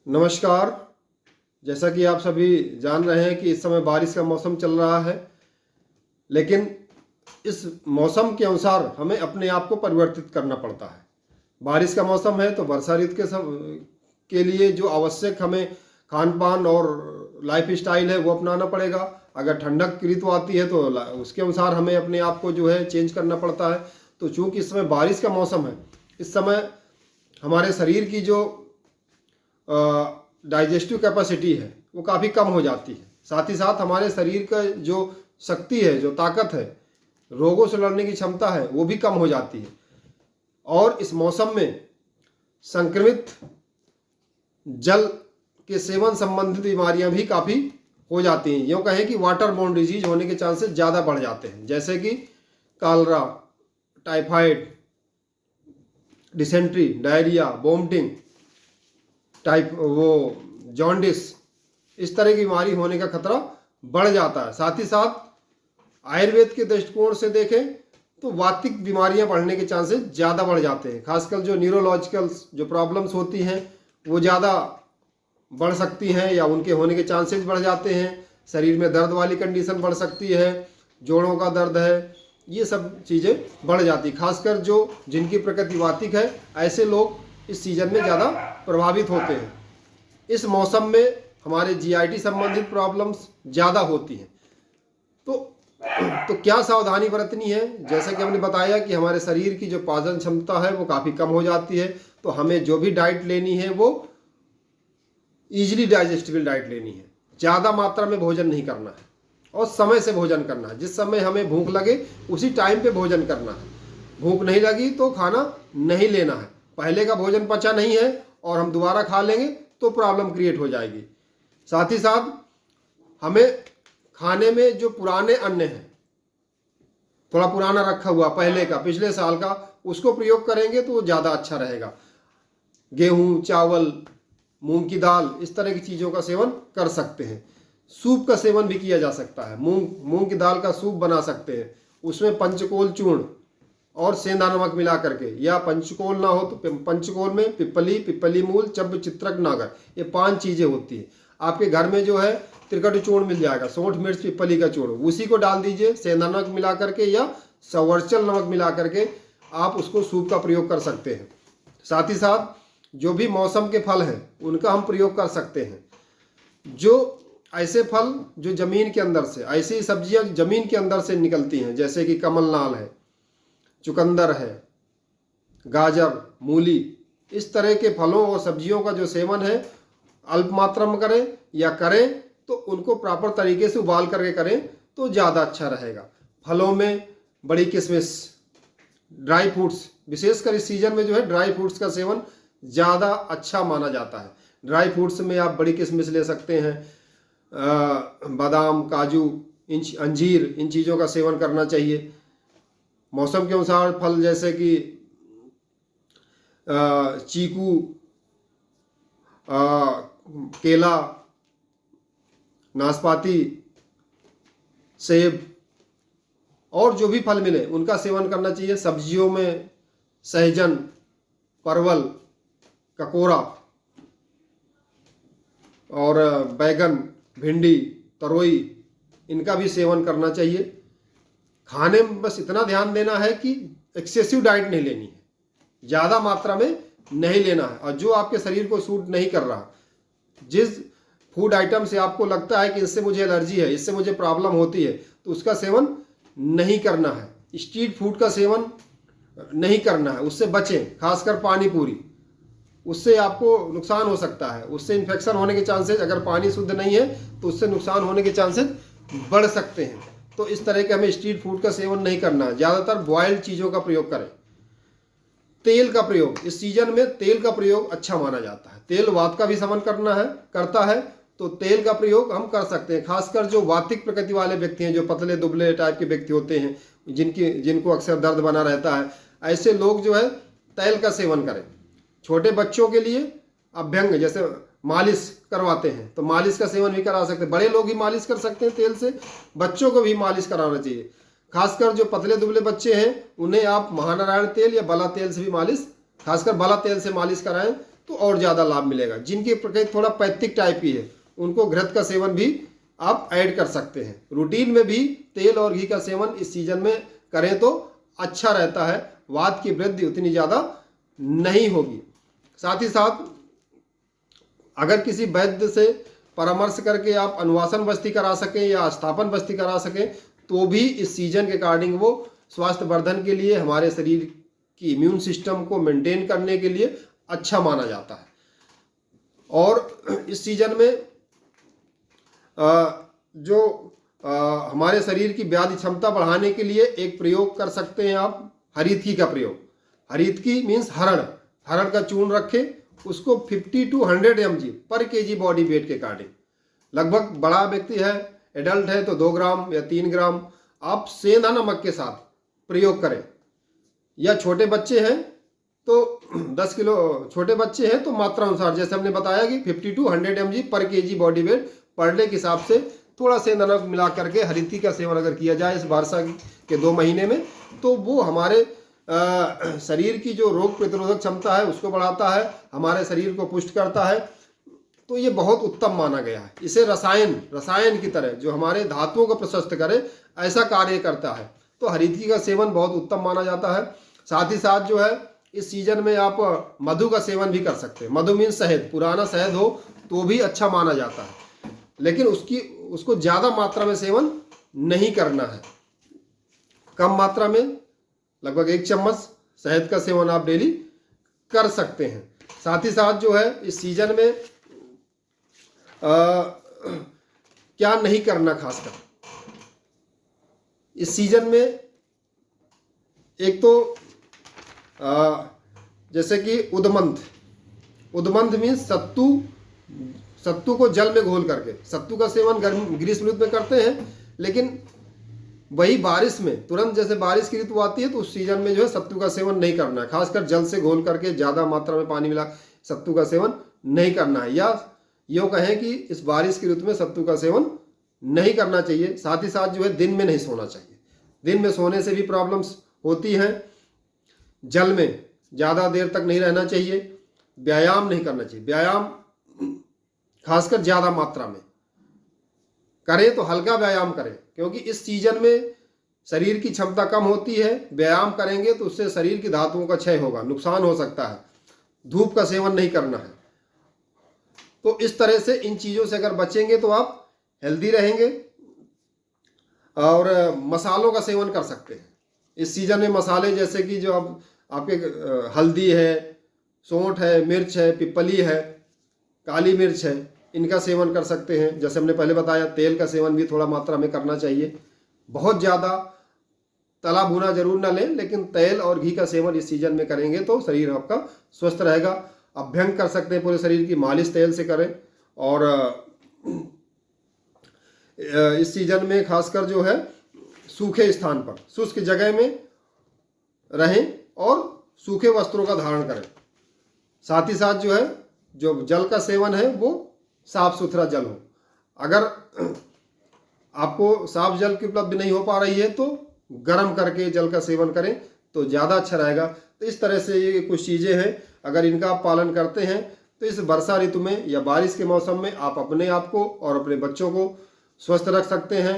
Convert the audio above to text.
नमस्कार। जैसा कि आप सभी जान रहे हैं कि इस समय बारिश का मौसम चल रहा है, लेकिन इस मौसम के अनुसार हमें अपने आप को परिवर्तित करना पड़ता है। बारिश का मौसम है तो वर्षा ऋतु के लिए जो आवश्यक हमें खान पान और लाइफ स्टाइल है वो अपनाना पड़ेगा। अगर ठंडक की ऋतु आती है तो उसके अनुसार हमें अपने आप को जो है चेंज करना पड़ता है। तो चूंकि इस समय बारिश का मौसम है, इस समय हमारे शरीर की जो डाइजेस्टिव कैपेसिटी है वो काफ़ी कम हो जाती है। साथ ही साथ हमारे शरीर का जो शक्ति है, जो ताकत है, रोगों से लड़ने की क्षमता है, वो भी कम हो जाती है। और इस मौसम में संक्रमित जल के सेवन संबंधित बीमारियां भी काफ़ी हो जाती हैं। यूँ कहें कि वाटर बोर्न डिजीज होने के चांसेस ज़्यादा बढ़ जाते हैं, जैसे कि cholera, typhoid, dysentery, diarrhoea, vomiting type, वो जॉन्डिस, इस तरह की बीमारी होने का खतरा बढ़ जाता है। साथ ही साथ आयुर्वेद के दृष्टिकोण से देखें तो वातिक बीमारियां बढ़ने के चांसेस ज़्यादा बढ़ जाते हैं। खासकर जो न्यूरोलॉजिकल जो प्रॉब्लम्स होती हैं वो ज़्यादा बढ़ सकती हैं या उनके होने के चांसेस बढ़ जाते हैं। शरीर में दर्द वाली कंडीशन बढ़ सकती है, जोड़ों का दर्द है, ये सब चीज़ें बढ़ जाती। खासकर जो जिनकी प्रकृति वातिक है, ऐसे लोग इस सीजन में ज़्यादा प्रभावित होते हैं। इस मौसम में हमारे जीआईटी संबंधित प्रॉब्लम्स ज़्यादा होती हैं। तो क्या सावधानी बरतनी है? जैसा कि हमने बताया कि हमारे शरीर की जो पाचन क्षमता है वो काफ़ी कम हो जाती है। तो हमें जो भी डाइट लेनी है वो ईजिली डाइजेस्टिबल डाइट लेनी है। ज़्यादा मात्रा में भोजन नहीं करना है और समय से भोजन करना है। जिस समय हमें भूख लगे उसी टाइम पे भोजन करना है। भूख नहीं लगी तो खाना नहीं लेना है। पहले का भोजन पचा नहीं है और हम दोबारा खा लेंगे तो प्रॉब्लम क्रिएट हो जाएगी। साथ ही साथ हमें खाने में जो पुराने अन्न हैं, थोड़ा पुराना रखा हुआ पहले का, पिछले साल का, उसको प्रयोग करेंगे तो वो ज़्यादा अच्छा रहेगा। गेहूँ, चावल, मूंग की दाल, इस तरह की चीज़ों का सेवन कर सकते हैं। सूप का सेवन भी किया जा सकता है। मूंग की दाल का सूप बना सकते हैं। उसमें पंचकोल चूर्ण और सेंधा नमक मिला करके, या पंचकोल ना हो तो पंचकोल में पिपली मूल, चब्ब, चित्रक, नागर, ये 5 चीज़ें होती हैं। आपके घर में जो है त्रिकट चूर्ण मिल जाएगा, सौंठ, मिर्च, पिपली का चूर्ण, उसी को डाल दीजिए सेंधा नमक मिला करके या सवर्चल नमक मिला करके आप उसको सूप का प्रयोग कर सकते हैं। साथ ही साथ जो भी मौसम के फल हैं उनका हम प्रयोग कर सकते हैं। जो ऐसे फल जो ज़मीन के अंदर से, ऐसी सब्जियां ज़मीन के अंदर से निकलती हैं, जैसे कि कमलनाल है, चुकंदर है, गाजर, मूली, इस तरह के फलों और सब्जियों का जो सेवन है अल्प मात्रा में करें, या करें तो उनको प्रॉपर तरीके से उबाल करके करें तो ज़्यादा अच्छा रहेगा। फलों में बड़ी किस्मिस, ड्राई फ्रूट्स, विशेषकर इस सीजन में जो है ड्राई फ्रूट्स का सेवन ज़्यादा अच्छा माना जाता है। ड्राई फ्रूट्स में आप बड़ी किस्मिस ले सकते हैं, बादाम, काजू, अंजीर, इन चीज़ों का सेवन करना चाहिए। मौसम के अनुसार फल जैसे कि चीकू, केला, नाशपाती, सेब और जो भी फल मिले उनका सेवन करना चाहिए। सब्जियों में सहजन, परवल, ककोरा और बैगन, भिंडी, तरोई, इनका भी सेवन करना चाहिए। खाने में बस इतना ध्यान देना है कि एक्सेसिव डाइट नहीं लेनी है, ज़्यादा मात्रा में नहीं लेना है। और जो आपके शरीर को सूट नहीं कर रहा, जिस फूड आइटम से आपको लगता है कि इससे मुझे एलर्जी है, इससे मुझे प्रॉब्लम होती है, तो उसका सेवन नहीं करना है। स्ट्रीट फूड का सेवन नहीं करना है, उससे बचें। खासकर पानी पूरी, उससे आपको नुकसान हो सकता है। उससे इन्फेक्शन होने के चांसेस, अगर पानी शुद्ध नहीं है तो उससे नुकसान होने के चांसेस बढ़ सकते हैं। तो इस तरह के हमें स्ट्रीट फूड का सेवन नहीं करना है। ज़्यादातर बॉयल्ड चीज़ों का प्रयोग करें। तेल का प्रयोग, इस सीजन में तेल का प्रयोग अच्छा माना जाता है। तेल वात का भी शमन करता है, तो तेल का प्रयोग हम कर सकते हैं। खासकर जो वातिक प्रकृति वाले व्यक्ति हैं, जो पतले दुबले टाइप के व्यक्ति होते हैं, जिनको अक्सर दर्द बना रहता है, ऐसे लोग जो है तेल का सेवन करें। छोटे बच्चों के लिए अभ्यंग, जैसे मालिश करवाते हैं तो मालिश का सेवन भी करा सकते हैं। बड़े लोग ही मालिश कर सकते हैं तेल से, बच्चों को भी मालिश कराना चाहिए। खासकर जो पतले दुबले बच्चे हैं उन्हें आप महानारायण तेल या बला तेल से भी मालिश, खासकर बला तेल से मालिश कराएं तो और ज़्यादा लाभ मिलेगा। जिनकी प्रकृति थोड़ा पैथिक टाइप की है उनको घृत का सेवन भी आप ऐड कर सकते हैं। रूटीन में भी तेल और घी का सेवन इस सीजन में करें तो अच्छा रहता है, वात की वृद्धि उतनी ज़्यादा नहीं होगी। साथ ही साथ अगर किसी वैद्य से परामर्श करके आप अनुवासन बस्ती करा सकें या स्थापन बस्ती करा सकें तो भी इस सीजन के अकॉर्डिंग वो स्वास्थ्य वर्धन के लिए, हमारे शरीर की इम्यून सिस्टम को मेंटेन करने के लिए अच्छा माना जाता है। और इस सीजन में हमारे शरीर की व्याधि क्षमता बढ़ाने के लिए एक प्रयोग कर सकते हैं आप, हरीतकी का प्रयोग। हरीतकी मीन्स हरड़ का चूर्ण रखें, उसको 50 to 100 mg पर kg बॉडी वेट के अकॉर्डिंग, लगभग बड़ा व्यक्ति है, एडल्ट है तो 2 ग्राम या 3 ग्राम आप सेंधा नमक के साथ प्रयोग करें। या छोटे बच्चे हैं तो 10 किलो छोटे बच्चे हैं तो मात्रा अनुसार, जैसे हमने बताया कि 50 to 100 mg पर kg body weight per day के हिसाब से थोड़ा सेंधा नमक मिला करके हरीतकी का सेवन अगर किया जाए इस वर्षा के 2 महीने में तो वो हमारे शरीर की जो रोग प्रतिरोधक क्षमता है उसको बढ़ाता है, हमारे शरीर को पुष्ट करता है। तो ये बहुत उत्तम माना गया है। इसे रसायन की तरह जो हमारे धातुओं को प्रशस्त करे ऐसा कार्य करता है। तो हरीतकी का सेवन बहुत उत्तम माना जाता है। साथ ही साथ जो है इस सीजन में आप मधु का सेवन भी कर सकते हैं। मधु मीन शहद, पुराना शहद हो तो भी अच्छा माना जाता है, लेकिन उसको ज़्यादा मात्रा में सेवन नहीं करना है। कम मात्रा में लगभग 1 चम्मच शहद का सेवन आप डेली कर सकते हैं। साथ ही साथ जो है इस सीजन में क्या नहीं करना, खासकर इस सीजन में एक तो जैसे कि उदमंथ मीन्स सत्तू को जल में घोल करके, सत्तू का सेवन ग्रीष्म ऋतु में करते हैं, लेकिन वही बारिश में तुरंत जैसे बारिश की ऋतु आती है तो उस सीजन में जो है सत्तू का सेवन नहीं करना है। खासकर जल से घोल करके ज़्यादा मात्रा में पानी मिला सत्तू का सेवन नहीं करना है, या यूँ कहें कि इस बारिश की ऋतु में सत्तू का सेवन नहीं करना चाहिए। साथ ही साथ जो है दिन में नहीं सोना चाहिए। दिन में सोने से भी प्रॉब्लम्स होती हैं। जल में ज़्यादा देर तक नहीं रहना चाहिए। व्यायाम नहीं करना चाहिए। व्यायाम खासकर ज़्यादा मात्रा में करें तो हल्का व्यायाम करें, क्योंकि इस सीजन में शरीर की क्षमता कम होती है। व्यायाम करेंगे तो उससे शरीर की धातुओं का क्षय होगा, नुकसान हो सकता है। धूप का सेवन नहीं करना है। तो इस तरह से इन चीज़ों से अगर बचेंगे तो आप हेल्दी रहेंगे। और मसालों का सेवन कर सकते हैं इस सीजन में। मसाले जैसे कि जो आपके हल्दी है, सौंठ है, मिर्च है, पिपली है, काली मिर्च है, इनका सेवन कर सकते हैं। जैसे हमने पहले बताया तेल का सेवन भी थोड़ा मात्रा में करना चाहिए। बहुत ज़्यादा तला भुना जरूर ना लें, लेकिन तेल और घी का सेवन इस सीजन में करेंगे तो शरीर आपका स्वस्थ रहेगा। अभ्यंग कर सकते हैं पूरे शरीर की, मालिश तेल से करें। और इस सीजन में खासकर जो है सूखे स्थान पर, शुष्क जगह में रहें और सूखे वस्त्रों का धारण करें। साथ ही साथ जो है जो जल का सेवन है वो साफ सुथरा जल हो। अगर आपको साफ जल की उपलब्धि नहीं हो पा रही है तो गर्म करके जल का सेवन करें तो ज़्यादा अच्छा रहेगा। तो इस तरह से ये कुछ चीज़ें हैं, अगर इनका आप पालन करते हैं तो इस वर्षा ऋतु में या बारिश के मौसम में आप अपने आप को और अपने बच्चों को स्वस्थ रख सकते हैं।